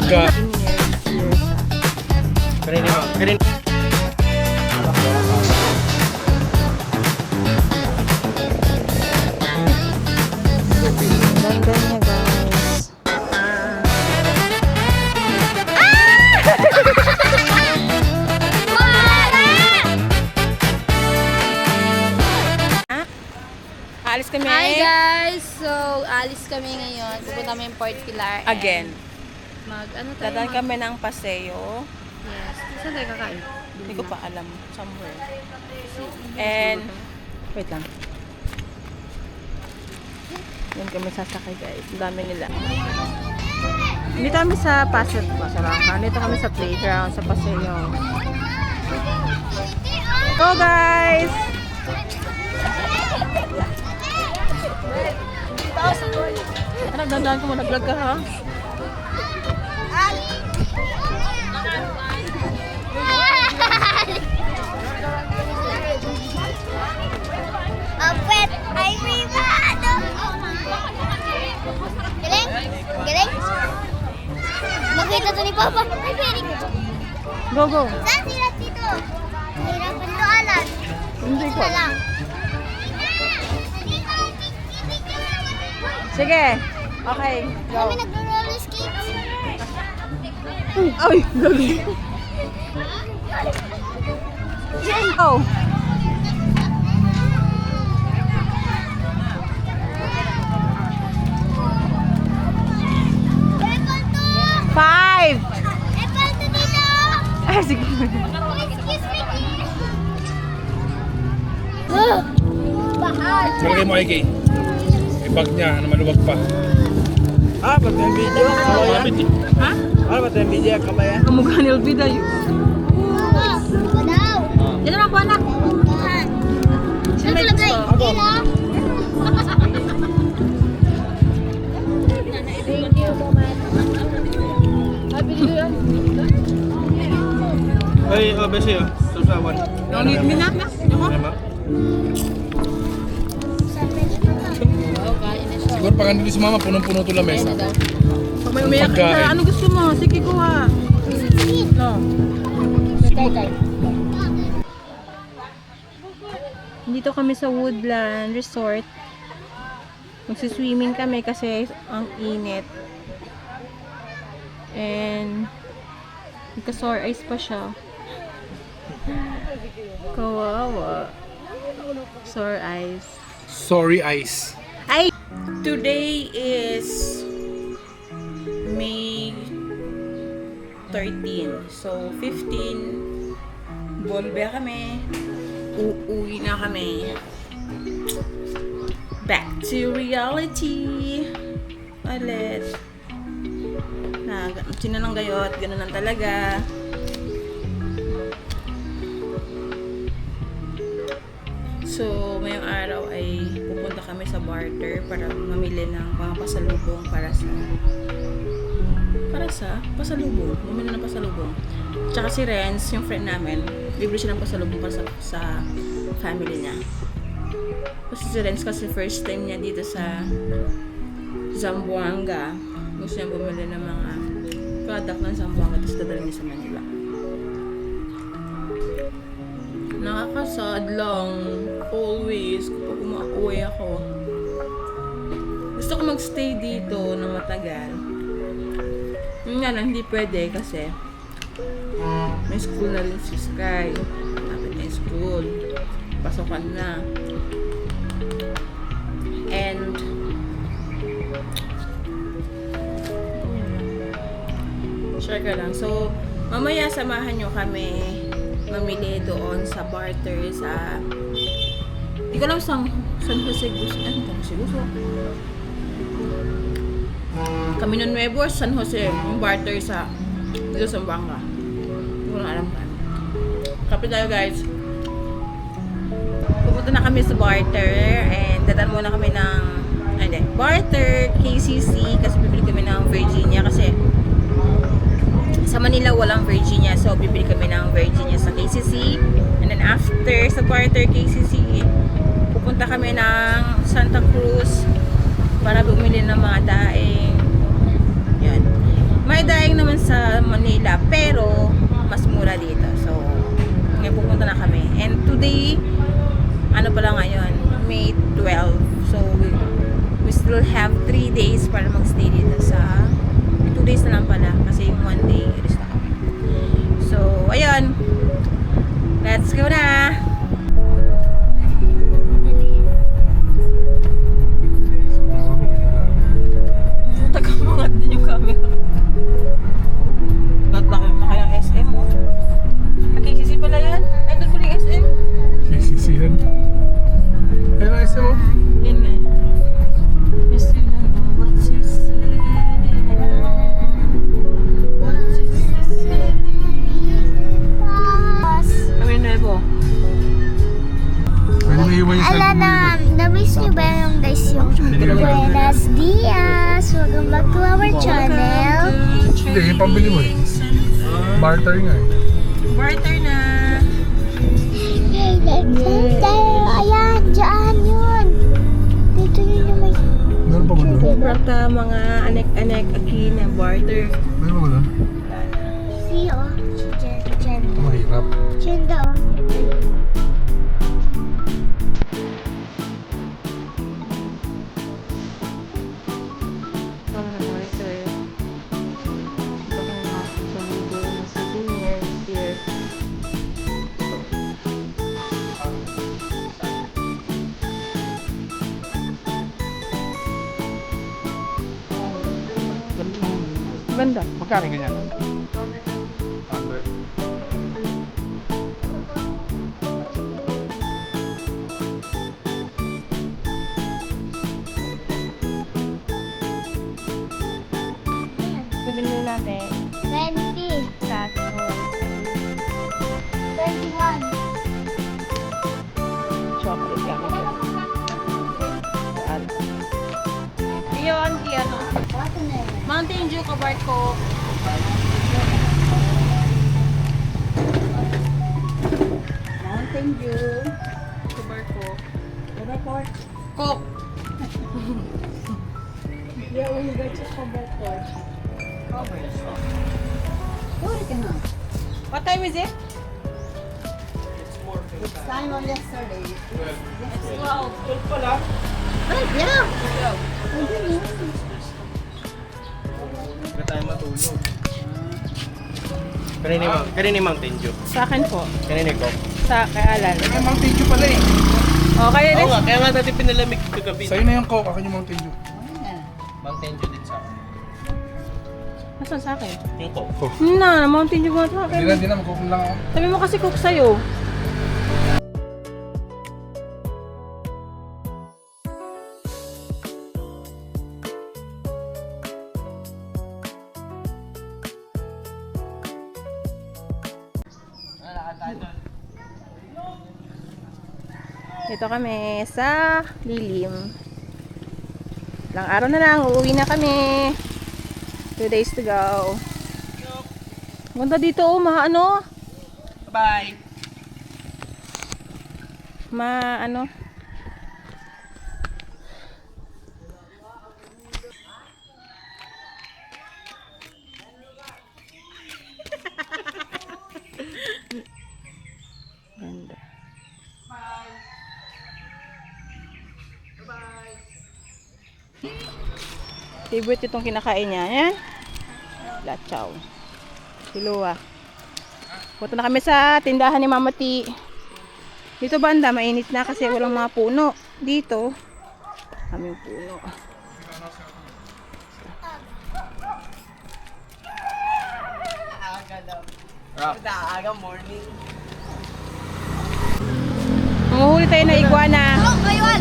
pagka... Ganda niya, guys. Alis kami. Hi guys! So, alis kami ngayon. Pupunta kami yung Port Pilar. and Again. Ano tayo? Dadaan kami ng paseo. Yes. Saan tayo kakain? Hindi ko pa alam. Somewhere. And, wait lang. Yan kami sasakay, guys. Ang dami nila. Dito kami sa Pasarangka. Dito kami sa playground, sa paseo. Go, guys! Ano, dandaan ko mo, nag-vlog ka, ha? Apet, ay privado. Galing? Galing? Makita to ni Papa. Ay, very good. Go, go! Saan sila dito? Hirapan to alam. Hindi ko. Isa lang. Sige! Okay, go! Kami nagro-roller skates. Ay, gabi! Go! Apple to! 5! Apple to dito! Ay, sige. Excuse me. Bahal. Malagay mo, Ike. May bag niya na maluwag pa. Ah, ba't yung video? Malapit eh. Ha? Ah, ba't yung video ka ba yan? Kamukha ni Elvida yun. Badaw. Yan naman po, anak. Saan talagay? Dito. Thank you so much. Ay, besi yun. Susawan. Need me na. Ako? Siguro pag andun si mama, punong-puno ito lamesa. Pag may umiyak ka, Pagkain. ano gusto mo? Sige, kuha. No. Dito kami sa Woodland Resort. Magsiswimming kami kasi ang init. And sore eyes pa siya. Kawawa. Sore eyes. Sorry, Ice. Ay! Today is May 13. So, 15, bombe kami. Uuwi na kami. Back to reality. Ulit. Sinananggayot. Ganun lang talaga. So, ngayong araw ay pupunta kami sa barter para mamili ng mga pasalubong para sa pasalubong. Mamili ng pasalubong. Tsaka si Renz, yung friend namin, libre siya ng pasalubong para sa family niya. Kasi si Renz kasi first time niya dito sa Zamboanga. Gusto niya bumili ng mga product ng Zamboanga tapos dadala niya sa Manila. Nakakasad lang always kapag umauwi ako. Gusto ko magstay dito na matagal. Yun nga lang, hindi pwede kasi may school na rin si Sky. Lapit na yung school. Pasokan na. And share ka lang. So, mamaya samahan nyo kami mamili doon sa barter sa hindi ko alam San Jose Gusto Camino Nuevo or San Jose yung barter sa dito sa Zamboanga. Hindi ko lang alam pa. Kapit tayo guys. Pupunta na kami sa barter and dadaan muna kami ng barter KCC kasi bibili kami ng Virginia kasi sa Manila walang Virginia, so bibili kami ng Virginia sa KCC. And then after sa barter KCC, pupunta kami ng Santa Cruz para bumili ng mga daing. Yan. May daing naman sa Manila, pero mas mura dito. So, ngayon pupunta na kami. And today, ano pala ngayon? May 12. So, we still have 3 days para magstay dito sa 2 days na lang pala kasi yung 1 day rest na kami. So, ayun. Let's go na! Tagamangat din yung camera. Natakot na kaya SM mo. KCC pala yan. Ay, doon ko yung SM. KCC yan. Kaya na isa mo? Yan nga. You still don't know what to say. What to say. Kami nuevo. Pwede may iwan yung Ala na, na-miss niyo ba yung guys yung Buenos Dias? Welcome back to our channel. Hindi, yung pambili mo eh. Barter nga eh. Barter na. Ayan, dyan yun. Dito yun yung may... Meron pa ba doon? Barta mga anek-anek aki na barter. Meron pa ba doon? See, oh. Dyan. Mahirap. Dyan daw. Ganda. Magkano ganyan? Bibili natin 20. sa 21. Chocolate kami. Yun, ano? Mountain Dew ka barko. Mountain Dew ka barko. Coke. What time is it? Time on yesterday. It's 12. Ay, yeah. Hindi tayo matulog. Kanina yung Mountain Dew. Sa akin po. Kanina yung Coke. Sa kay Alan. Ay, Mountain Dew pala eh. Okay, Oo let's... nga, kaya nga natin pinalamig kagabi. Sa'yo na yung Coke, akin yung Mountain Dew. Mountain Dew din sa akin. Nasaan sa akin? Yung Coke. Na, Mountain Dew nga sa akin. Hindi na, mag-open lang ako. Sabi mo kasi cook sa'yo. Dito kami sa Lilim. Ilang araw na lang, uuwi na kami. 2 days to go. Ganda dito, oh, ano? Bye! Ano? Ganda. Favorite itong kinakain niya. Ayan. Lachaw. Silua. Punta na kami sa tindahan ni Mama T. Dito banda, mainit na kasi walang mga puno. Dito, kaming puno. Aga morning. Manguhuli tayo na iguana. Oh, ngayon.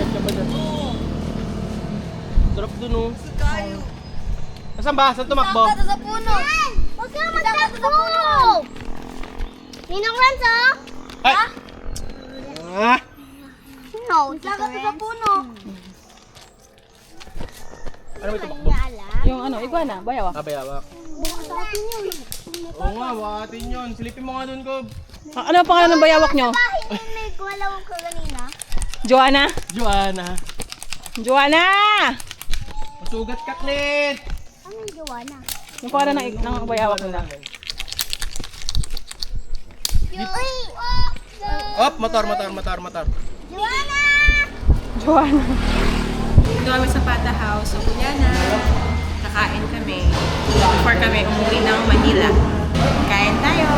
Sarap dun oh. Nasaan ba? Saan tumakbo? Dapat sa puno. Huwag ka magtakbo. Ninong Ranzo? Ay! Ah! No, dapat sa puno. Ano may tumakbo? Yung ano, iguana, bayaw. Bayawak. Bukas natin yun. Oo nga, wakatin yun. Silipin mo nga dun, Gob. Ano ang pangalan ng bayawak nyo? Bahay yun, may kumalawang ko kanina. Joanna? Joanna. Joanna! Masugat ka, Clint! Ano yung gawa na? Yung pangalan ng bayawak nila. Op, motor. Joanna. Dito kami sa Pata House. So, Juliana. Kakain kami. Before kami umuwi ng Manila. Kain tayo.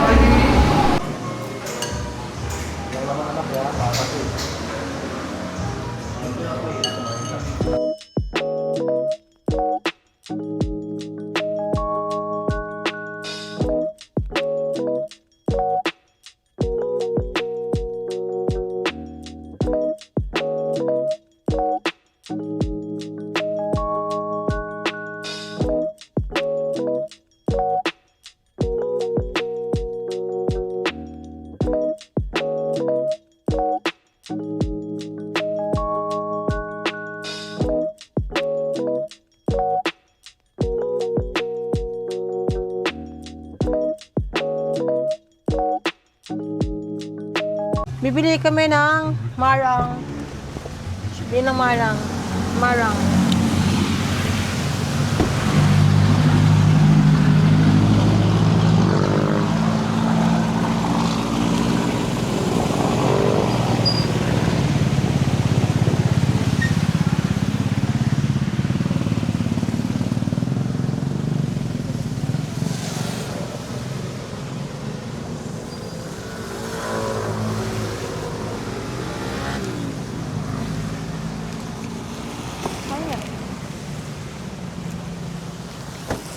Bibili kami ng marang. Bibili ng marang. Marang.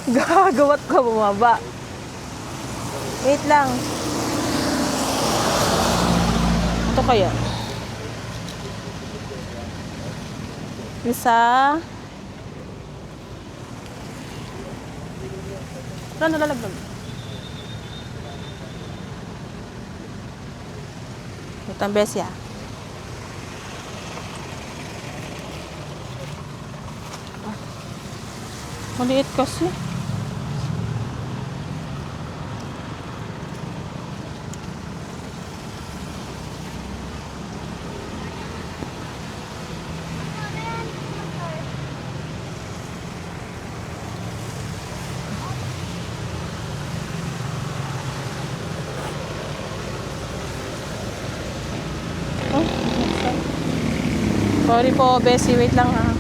Gagawat ka bumaba. Wait lang. Ito kaya? Isa. Wala nalalaglag. Ito ang besya. Maliit kasi. Sorry po, Bessie. Wait lang ha.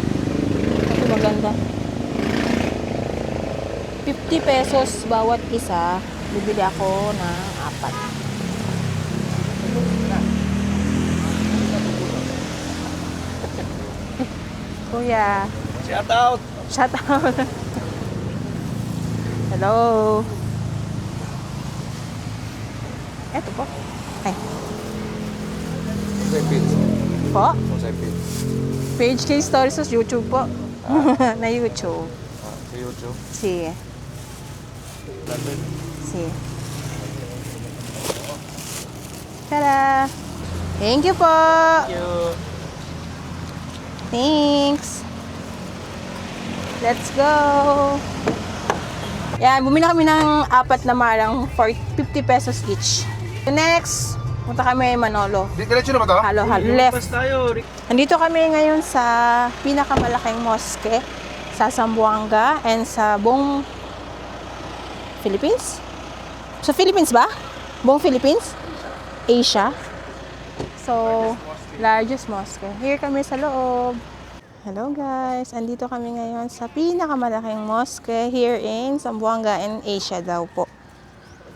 Ito maganda. 50 pesos bawat isa. Bibili ako ng 4. Kuya. Shout out. Shout out. Hello. Eto po. Ay. Po? Page K Stories sa YouTube po. Na YouTube. Sa YouTube. Si. Si. Tada! Thank you po! Thank you. Thanks! Let's go! Yan, bumili kami ng 4 na marang for 50 pesos each. Next, punta kami Manolo. Diretso na ba to? Halo, left. Pas tayo. Nandito kami ngayon sa pinakamalaking mosque sa Zamboanga and sa buong Philippines? Sa Philippines ba? Buong Philippines? Asia? So, largest mosque. Here kami sa loob. Hello guys! Andito kami ngayon sa pinakamalaking mosque here in Zamboanga and Asia daw po.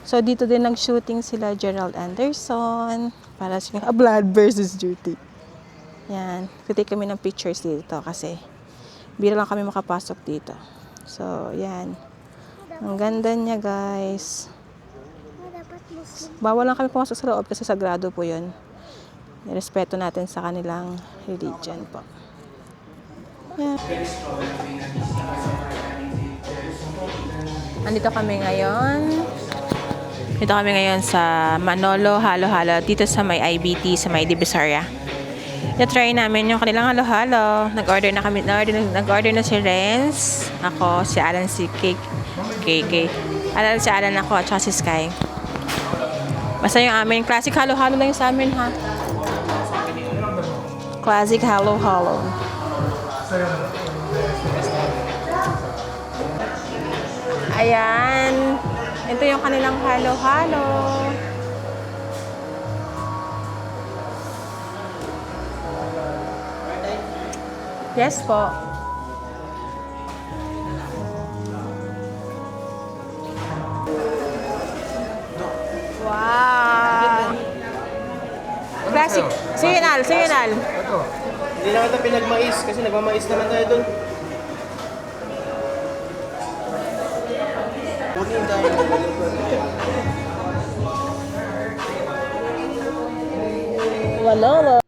So, dito din nag-shooting sila Gerald Anderson para sa Blood versus Duty. Yan. Pitake kami ng pictures dito kasi bira lang kami makapasok dito. So, yan. Ang ganda niya, guys. Bawal lang kami pumasok sa loob kasi sagrado po yun. Nirespeto natin sa kanilang religion po. Yan. Andito kami ngayon. Dito kami ngayon sa Manolo Halo-Halo. Dito sa may IBT, sa may Divisoria. Na-try namin yung kanilang halo-halo. Nag-order na kami. Nag-order na si Renz. Ako, si Alan, si KK. Si Alan ako, at saka si Sky. Basta yung amin. Classic halo-halo lang yung sa amin, ha? Classic halo-halo. Ayan. Ito yung kanilang halo-halo. Yes po. Wow! Classic. Signal, signal. Ito. Hindi na kita pinagmais kasi nagmamais naman tayo dun. Kunin tayo. Wala.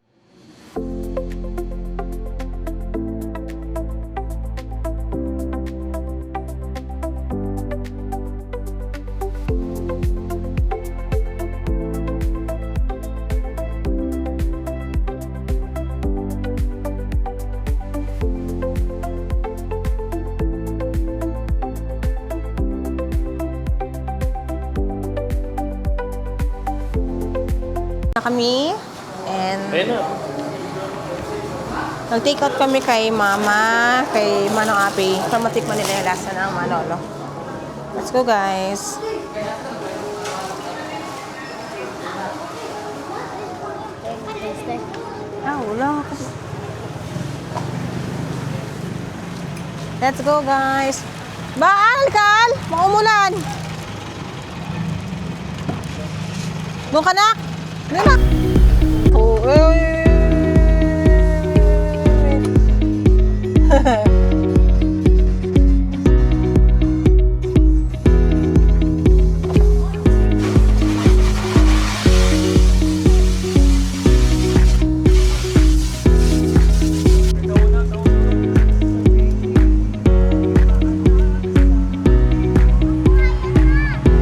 Kami and Ayun na. nag-take out kami kay Mama, kay Manong Api para matikman nila yung lasa ng Manolo. Let's go, guys. Wala. Let's go, guys. Baal, Kal! Maumulan! Doon ka na! Doon na! Oh,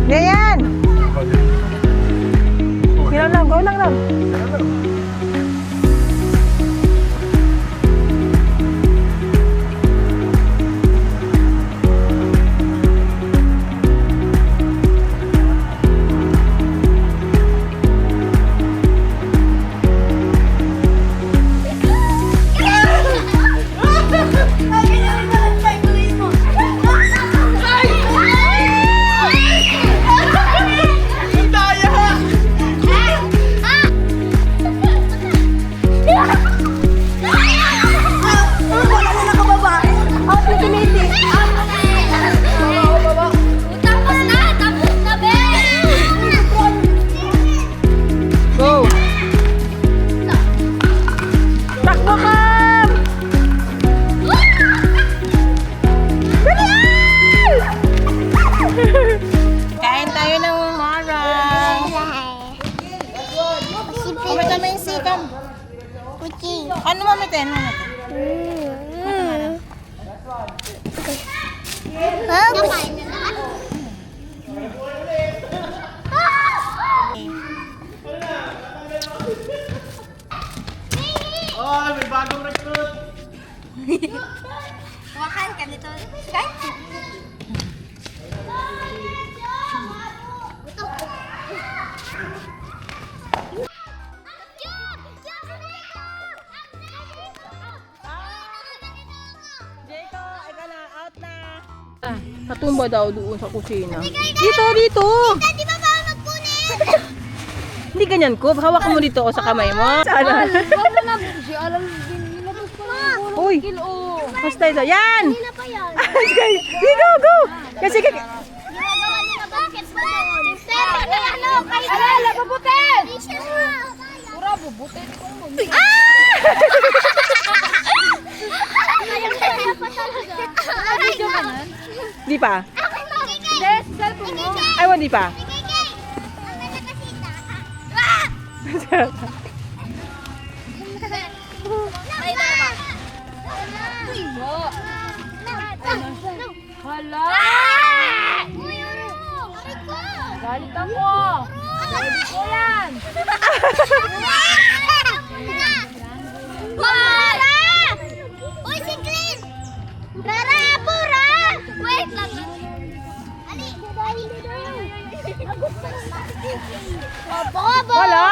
Ganyan! Go lang, go lang lang. Go! Takbo ka! Kain tayo ng marang. Kumit naman yung sikam. Puchi. Ano mamitin? Oh, may bagong recruit. Kumakan ka nito. Kay? Jeko, ikaw na, out na. Natumba daw doon sa kusina. Dito, dito! Di ba ba magkunin? Hindi ganyan ko. Hawak mo dito o sa kamay mo. Sana. Wala na siya. Alam din nilabas ko na. Uy! Kilo. Basta ito. Yan! Hindi na pa yan. Go, go! Kasi Ginagawa nila basketball doon. Pero na ano, kayo Alala, babutin! Siya na. Pura, bubutin ko mo. Kaya pa talaga. Video ka nan? di pa. Akin mo. Hindi, cellphone mo. Ay, di pa. Kikay. Ang ganda kasita. Ah! Ay, dalawa. Uy, mo. Hala! Uy, ano? Aray ko. Galit ako. Baby ko yan. Wala! Uy, si Clint! Rara, pura! Wait lang. Ali, Bobo! Wala!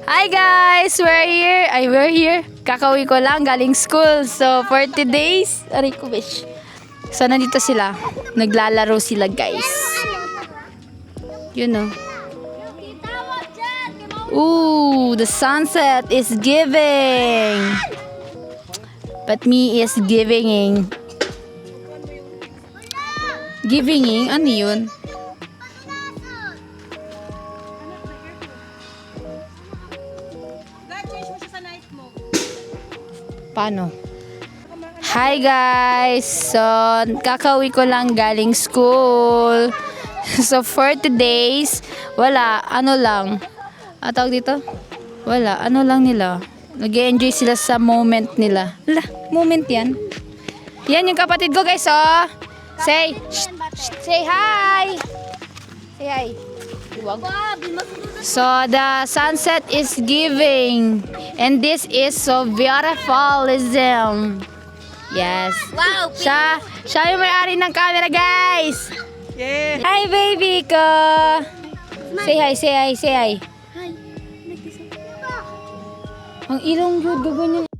Hi guys! We're here. Kakauwi ko lang galing school. So, 40 days. Aray ko, wish. So, nandito sila. Naglalaro sila, guys. Yun, oh. Ooh, the sunset is giving. But me is giving. Giving? Ano yun? Paano? Hi guys! So, kakauwi ko lang galing school. So, 40 days, wala, ano lang. Tawag dito? Wala, ano lang nila. Nag-enjoy sila sa moment nila. Wala, moment yan. Yan yung kapatid ko guys, oh. Say, say hi! Say hi. Wag. So, the sunset is giving. And this is so beautiful, isn't? Yes. Wow! Siya yung may-ari ng camera, guys. Yeah. Hi, baby ko. Say hi, say hi, say hi. Ang ilong good, gaganyan.